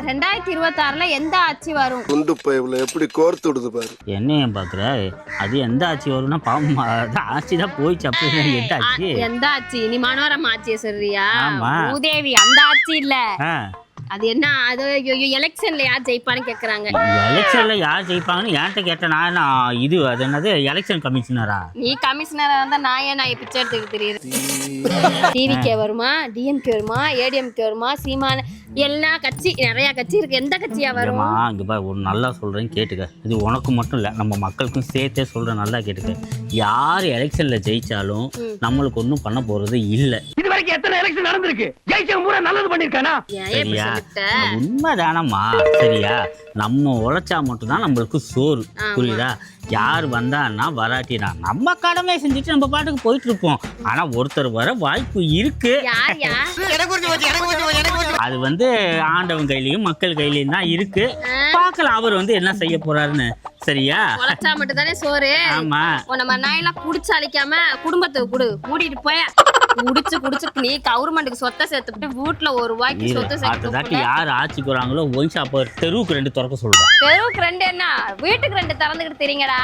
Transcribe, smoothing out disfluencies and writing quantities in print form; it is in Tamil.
2026ல எந்த ஆட்சி வரும்? குண்டு பைப்ல எப்படி கோர்த்து விடுது பாரு. என்னையும் பாக்குற அது எந்த ஆட்சி வரும்னா பாவம் ஆட்சி தான் போயிடுச்சு. அப்படி எந்த ஆட்சி? எந்த ஆட்சி? நீ மனோரமா ஆட்சியை சொல்றியா? ஆமா. பூதேவி அந்த ஆட்சி இல்ல. அது என்ன? அது எலெக்ஷன்ல யார் ஜெயிப்பான்னு கேக்குறாங்க. எலெக்ஷன்ல யார் ஜெயிப்பாங்கன்னு என்கிட்ட கேட்டேன். நான் இது அது என்னது எலெக்ஷன் கமிஷனரா? நீ கமிஷனரா இருந்தா நான் பிச்சை எடுத்துக்கிட்டு தெரியுது. டிவிகே வருமா, டிஎம்கே வருமா, ஏடிஎம்கே வருமா, சீமான எல்லா கட்சி நிறைய கட்சி இருக்கு. எந்த கட்சியா வரும்? இங்க பாரு, ஒரு நல்லா சொல்றேன்னு கேட்டுக்க. இது உனக்கு மட்டும் இல்ல, நம்ம மக்களுக்கும் சேர்த்தே சொல்றேன், நல்லா கேட்டுக்க. யார் எலெக்ஷன்ல ஜெயிச்சாலும் நம்மளுக்கு ஒன்றும் பண்ண போறது இல்ல. இது வரைக்கும் எத்தனை எலெக்ஷன் நடந்திருக்கு? ஜெயிச்சவங்க பூரா நல்லது பண்ணிருக்கானா? சரியா? உண்மைதானம்மா. சரியா? நம்ம உழைச்சா மட்டும்தான் நம்மளுக்கு சோறு. புரியுதா? யார் வந்தான்னா வராட்டினா நம்ம கடமையை செஞ்சுட்டு நம்ம பாட்டுக்கு போயிட்டு இருப்போம். ஆனா ஒருத்தர் வர வாய்ப்பு இருக்கு. அது ஆண்டவன் கையிலயும் மக்கள் கையிலயும் தான் இருக்கு. பார்க்கலாம் அவர் என்ன செய்ய போறாருன்னு. சரியா? உழைச்சா மட்டும் தானே சோறு. ஆமா. நம்ம நாயெல்லாம் குடிச்சு அழிக்காம குடும்பத்துக்கு குடு கூட்டிட்டு போய குடிச்சு நீ கவர்மெண்ட்டுக்கு சொத்தை சேர்த்துட்டு வீட்டுல ஒரு ரூபாய்க்கு சொத்து சேர்த்து யார் ஆட்சிக்கு வராங்களோ ஒயின் ஷாப் தெருவுக்கு 2 திறக்க சொல்றேன். தெருவுக்கு 2 என்ன வீட்டுக்கு 2 திறந்துக்கிட்டு தெரியுங்கடா.